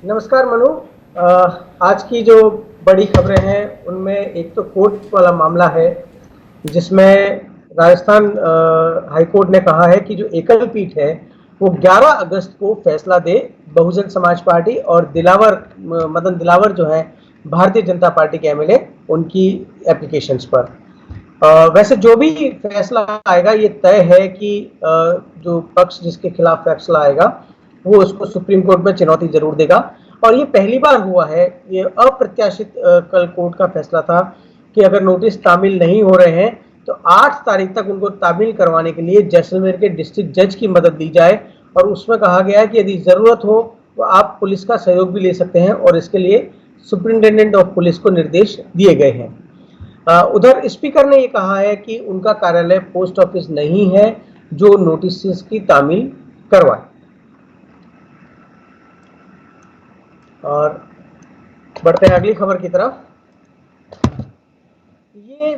नमस्कार मनु। आज की जो बड़ी खबरें हैं उनमें एक तो कोर्ट वाला मामला है जिसमें राजस्थान हाई कोर्ट ने कहा है कि जो एकल पीठ है वो 11 अगस्त को फैसला दे बहुजन समाज पार्टी और मदन दिलावर जो है भारतीय जनता पार्टी के एमएलए उनकी एप्लीकेशंस पर। वैसे जो भी फैसला आएगा ये तय है कि जो पक्ष जिसके खिलाफ फैसला आएगा वो उसको सुप्रीम कोर्ट में चुनौती जरूर देगा। और ये पहली बार हुआ है, ये अप्रत्याशित कल कोर्ट का फैसला था कि अगर नोटिस तामील नहीं हो रहे हैं तो 8 तारीख तक उनको तामील करवाने के लिए जैसलमेर के डिस्ट्रिक्ट जज की मदद दी जाए। और उसमें कहा गया है कि यदि जरूरत हो तो आप पुलिस का सहयोग भी ले सकते हैं और इसके लिए सुप्रिंटेंडेंट ऑफ पुलिस को निर्देश दिए गए हैं। उधर स्पीकर ने ये कहा है कि उनका कार्यालय पोस्ट ऑफिस नहीं है जो नोटिस की तामील करवाए। और बढ़ते हैं अगली खबर की तरफ। ये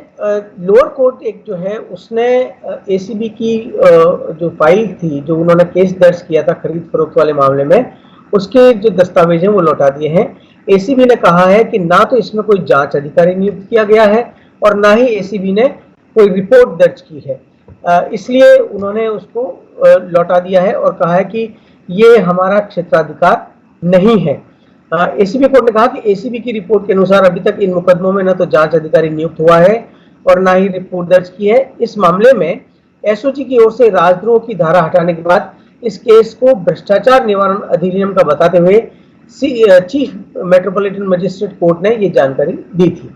लोअर कोर्ट एक जो है उसने एसीबी की जो फाइल थी, जो उन्होंने केस दर्ज किया था खरीद फरोख्त वाले मामले में, उसके जो दस्तावेज हैं वो लौटा दिए हैं। एसीबी ने कहा है कि ना तो इसमें कोई जांच अधिकारी नियुक्त किया गया है और ना ही एसीबी ने कोई रिपोर्ट दर्ज की है, इसलिए उन्होंने उसको लौटा दिया है और कहा है कि ये हमारा क्षेत्राधिकार नहीं है। एसीबी कोर्ट ने कहा कि एसीबी की रिपोर्ट के अनुसार अभी तक इन मुकदमों में न तो जांच अधिकारी नियुक्त हुआ है और ना ही रिपोर्ट दर्ज की है। इस मामले में एसओजी की ओर से राजद्रोह की धारा हटाने के बाद इस केस को भ्रष्टाचार निवारण अधिनियम का बताते हुए चीफ मेट्रोपॉलिटन मजिस्ट्रेट कोर्ट ने ये जानकारी दी थी।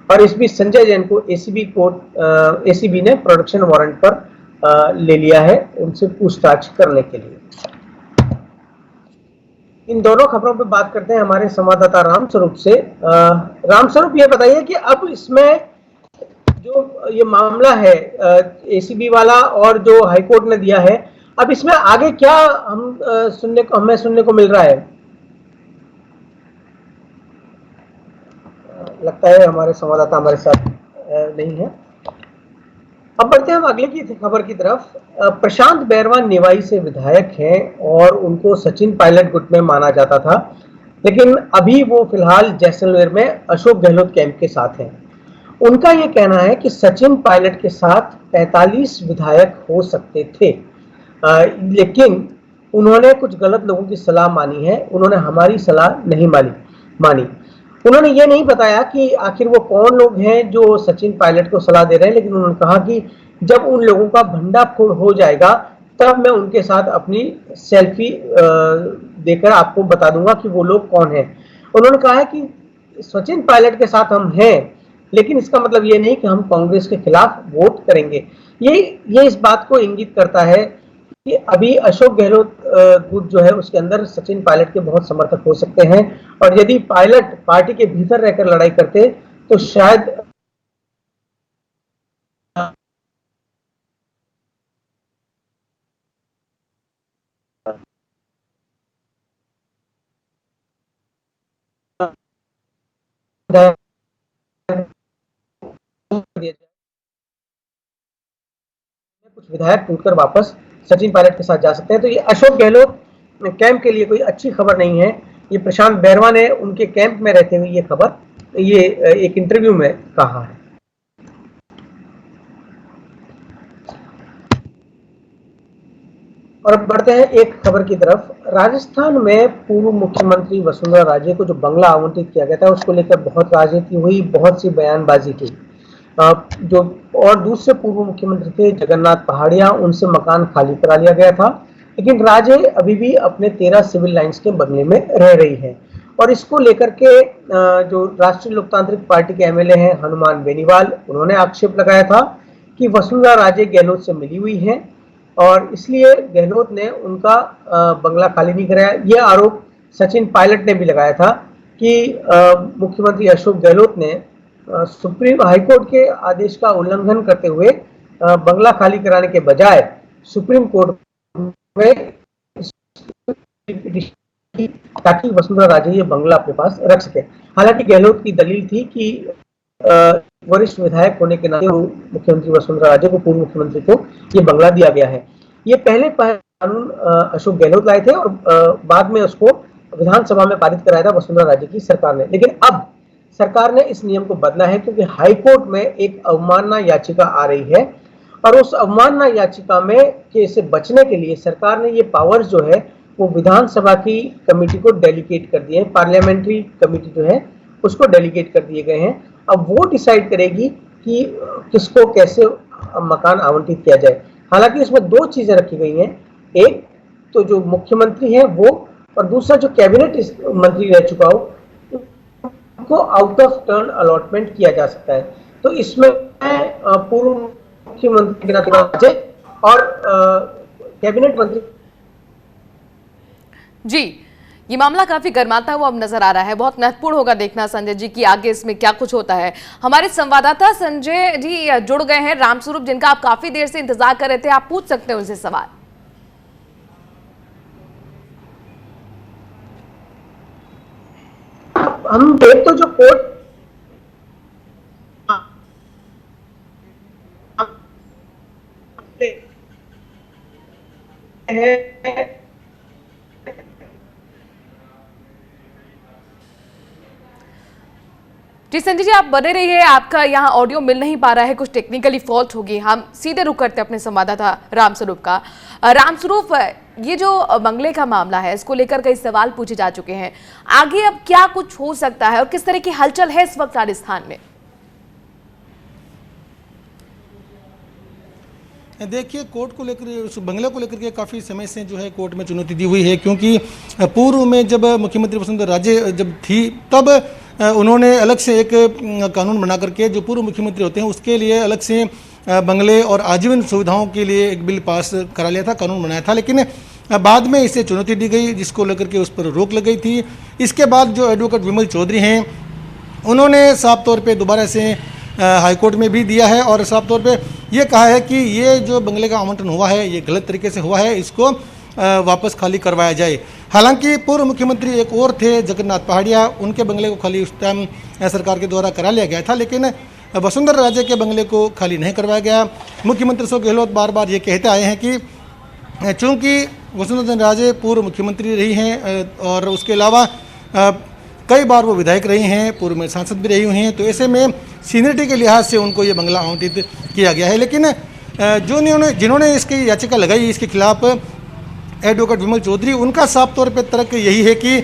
और इस बीच संजय जैन को एसीबी ने प्रोडक्शन वारंट पर ले लिया है उनसे पूछताछ करने के लिए। इन दोनों खबरों पे बात करते हैं हमारे संवाददाता रामस्वरूप से। रामस्वरूप, ये बताइए कि अब इसमें जो ये मामला है एसीबी वाला और जो हाईकोर्ट ने दिया है, अब इसमें आगे क्या हमें सुनने को मिल रहा है? लगता है हमारे संवाददाता हमारे साथ नहीं है। अब बढ़ते हैं हम अगले की खबर की तरफ। प्रशांत बैरवा निवाई से विधायक हैं और उनको सचिन पायलट गुट में माना जाता था, लेकिन अभी वो फिलहाल जैसलमेर में अशोक गहलोत कैंप के साथ हैं। उनका ये कहना है कि सचिन पायलट के साथ 45 विधायक हो सकते थे, लेकिन उन्होंने कुछ गलत लोगों की सलाह मानी है, उन्होंने हमारी सलाह नहीं मानी। उन्होंने ये नहीं बताया कि आखिर वो कौन लोग हैं जो सचिन पायलट को सलाह दे रहे हैं, लेकिन उन्होंने कहा कि जब उन लोगों का भंडाफोड़ हो जाएगा तब मैं उनके साथ अपनी सेल्फी देकर आपको बता दूंगा कि वो लोग कौन हैं। उन्होंने कहा है कि सचिन पायलट के साथ हम हैं, लेकिन इसका मतलब ये नहीं कि हम कांग्रेस के खिलाफ वोट करेंगे। ये इस बात को इंगित करता है कि अभी अशोक गहलोत गुट जो है उसके अंदर सचिन पायलट के बहुत समर्थक हो सकते हैं, और यदि पायलट पार्टी के भीतर रहकर लड़ाई करते तो शायद कुछ विधायक टूटकर वापस सचिन पायलट के साथ जा सकते हैं। तो ये अशोक गहलोत कैंप के लिए कोई अच्छी खबर नहीं है। ये प्रशांत बैरवा ने उनके कैंप में रहते हुए ये खबर एक इंटरव्यू में कहा है। और अब बढ़ते हैं एक खबर की तरफ। राजस्थान में पूर्व मुख्यमंत्री वसुंधरा राजे को जो बंगला आवंटित किया गया था उसको लेकर बहुत राजनीति हुई, बहुत सी बयानबाजी की। जो और दूसरे पूर्व मुख्यमंत्री थे जगन्नाथ पहाड़िया, उनसे मकान खाली करा लिया गया था, लेकिन राजे अभी भी अपने 13 सिविल लाइंस के बंगले में रह रही है। और इसको लेकर के जो राष्ट्रीय लोकतांत्रिक पार्टी के एमएलए हैं हनुमान बेनीवाल, उन्होंने आक्षेप लगाया था कि वसुंधरा राजे गहलोत से मिली हुई है और इसलिए गहलोत ने उनका बंगला खाली नहीं कराया। यह आरोप सचिन पायलट ने भी लगाया था कि मुख्यमंत्री अशोक गहलोत ने सुप्रीम हाईकोर्ट के आदेश का उल्लंघन करते हुए बंगला खाली कराने के बजाय सुप्रीम कोर्ट में ताकि वसुंधरा राजे ये बंगला अपने पास रख सके। हालांकि गहलोत की दलील थी कि वरिष्ठ विधायक होने के नाते मुख्यमंत्री वसुंधरा राजे को, पूर्व मुख्यमंत्री को, ये बंगला दिया गया है। ये पहले कानून अशोक गहलोत लाए थे और बाद में उसको विधानसभा में पारित कराया था वसुंधरा राजे की सरकार ने। लेकिन अब सरकार ने इस नियम को बदला है, क्योंकि हाईकोर्ट में एक अवमानना याचिका आ रही है, और उस अवमानना याचिका में के से बचने के लिए सरकार ने ये पावर्स जो है वो विधानसभा की कमेटी को डेलीगेट कर दिए हैं। पार्लियामेंट्री कमेटी जो है उसको डेलीगेट कर दिए गए हैं। अब वो डिसाइड करेगी कि किसको कैसे मकान आवंटित किया जाए। हालांकि इसमें दो चीजें रखी गई हैं, एक तो जो मुख्यमंत्री है वो, और दूसरा जो कैबिनेट मंत्री रह चुका हो को आउट ऑफ टर्न अलॉटमेंट किया जा सकता है। तो इसमें पूर्व मुख्यमंत्री और कैबिनेट मंत्री। जी, ये मामला काफी गर्माता हुआ अब नजर आ रहा है। बहुत महत्वपूर्ण होगा देखना संजय जी कि आगे इसमें क्या कुछ होता है। हमारे संवाददाता संजय जी जुड़ गए हैं रामस्वरूप, जिनका आप काफी देर से इंतजार कर रहे थे। आप पूछ सकते हैं उनसे सवाल। हम देख तो जो कोर्ट है, जी संजय जी आप बने रहिए, आपका यहाँ ऑडियो मिल नहीं पा रहा है, कुछ टेक्निकली फॉल्ट होगी। हम सीधे रुक करते हैं अपने संवाददाता रामस्वरूप का। रामस्वरूप, ये जो बंगले का मामला है इसको लेकर कई सवाल पूछे जा चुके हैं, आगे अब क्या कुछ हो सकता है और किस तरह की हलचल है इस वक्त राजस्थान में? देखिए, कोर्ट को लेकर, उस बंगले को लेकर के काफ़ी समय से जो है कोर्ट में चुनौती दी हुई है, क्योंकि पूर्व में जब मुख्यमंत्री वसुंधरा राजे जब थी तब उन्होंने अलग से एक कानून बना करके जो पूर्व मुख्यमंत्री होते हैं उसके लिए अलग से बंगले और आजीवन सुविधाओं के लिए एक बिल पास करा लिया था, कानून बनाया था। लेकिन बाद में इसे चुनौती दी गई, जिसको लेकर के उस पर रोक लग गई थी। इसके बाद जो एडवोकेट विमल चौधरी हैं उन्होंने साफ तौर पे दोबारा से हाईकोर्ट में भी दिया है और साफ तौर पे ये कहा है कि ये जो बंगले का आवंटन हुआ है ये गलत तरीके से हुआ है, इसको वापस खाली करवाया जाए। हालांकि पूर्व मुख्यमंत्री एक और थे जगन्नाथ पहाड़िया, उनके बंगले को खाली उस टाइम सरकार के द्वारा करा लिया गया था, लेकिन वसुंधरा राजे के बंगले को खाली नहीं करवाया गया। मुख्यमंत्री अशोक गहलोत बार बार ये कहते आए हैं कि चूँकि वसुंधरा राजे पूर्व मुख्यमंत्री रही हैं और उसके अलावा कई बार वो विधायक रही हैं, पूर्व में सांसद भी रही हुई हैं, तो ऐसे में सीनियरिटी के लिहाज से उनको ये बंगला आवंटित किया गया है। लेकिन जिन्होंने इसकी याचिका लगाई इसके खिलाफ एडवोकेट विमल चौधरी, उनका साफ तौर पर तर्क यही है कि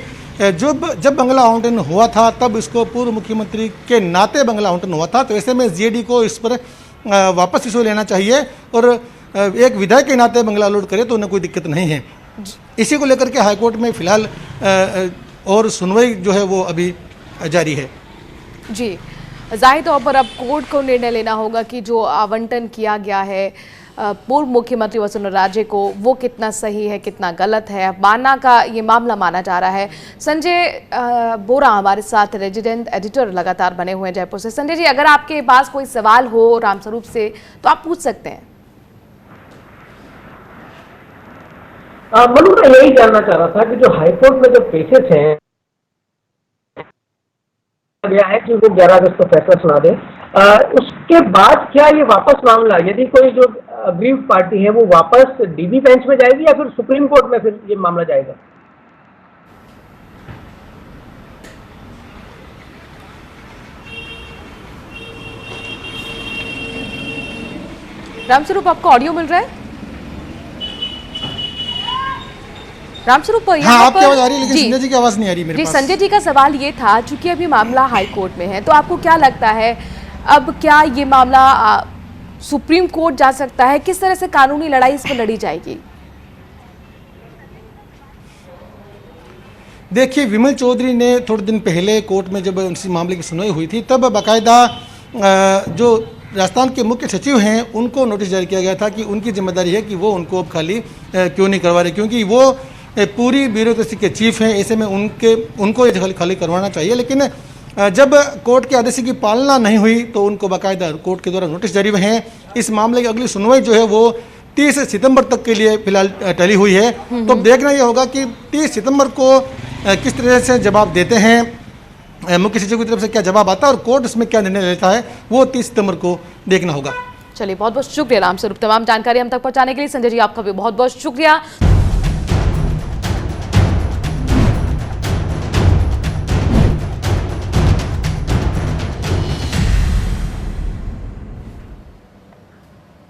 जब बंगला आवंटन हुआ था तब इसको पूर्व मुख्यमंत्री के नाते बंगला आवंटन हुआ था, तो ऐसे में जीएडी को इस पर वापस इशू लेना चाहिए और एक विधायक के नाते बंगला अलॉट करे तो उन्हें कोई दिक्कत नहीं है। इसी को लेकर के हाईकोर्ट में फिलहाल और सुनवाई जो है वो अभी जारी है। जी, जाहिर तौर पर अब कोर्ट को निर्णय लेना होगा कि जो आवंटन किया गया है पूर्व मुख्यमंत्री वसुंधरा राजे को वो कितना सही है कितना गलत है। माना का ये मामला माना जा रहा है। संजय बोरा हमारे साथ रेजिडेंट एडिटर लगातार बने हुए हैं जयपुर से। संजय जी, अगर आपके पास कोई सवाल हो रामस्वरूप से तो आप पूछ सकते हैं। मनु, मैं यही जानना चाह रहा था कि जो हाईकोर्ट में जो केसेस हैं गया है कि वो 11 अगस्त को फैसला सुना दे, उसके बाद क्या ये वापस मामला, यदि कोई जो अग्रीव पार्टी है वो वापस डीबी बेंच में जाएगी या फिर सुप्रीम कोर्ट में फिर ये मामला जाएगा? रामस्वरूप, आपको ऑडियो मिल रहा है? रामस्वरूप, हाँ, आपकी आवाज आ रही है लेकिन संजय जी की आवाज नहीं आ रही मेरे पास। संजय जी का सवाल ये था, चूंकि अभी मामला हाई कोर्ट में है, तो आपको क्या लगता है अब क्या ये मामला सुप्रीम कोर्ट जा सकता है? किस तरह से कानूनी लड़ाई इस पर लड़ी जाएगी? देखिए, विमल चौधरी ने थोड़े दिन पहले कोर्ट में जब इस मामले की सुनवाई हुई थी तब बाकायदा जो राजस्थान के मुख्य सचिव हैं उनको नोटिस जारी किया गया था कि उनकी जिम्मेदारी है कि वो उनको अब खाली क्यों नहीं करवा रहे, क्योंकि वो पूरी ब्यूरोक्रेसी के चीफ हैं। ऐसे में उनको ये खाली करवाना चाहिए। लेकिन जब कोर्ट के आदेश की पालना नहीं हुई तो उनको बाकायदा कोर्ट के द्वारा नोटिस जारी हुए हैं। इस मामले की अगली सुनवाई जो है वो 30 सितंबर तक के लिए फिलहाल टली हुई है। तो देखना यह होगा कि 30 सितंबर को किस तरह से जवाब देते हैं, मुख्य सचिव की तरफ से क्या जवाब आता है और कोर्ट इसमें क्या निर्णय लेता है, वो 30 सितंबर को देखना होगा। चलिए, बहुत बहुत शुक्रिया रामस्वरूप, तमाम जानकारी हम तक पहुंचाने के लिए। संजय जी, आपका भी बहुत बहुत शुक्रिया।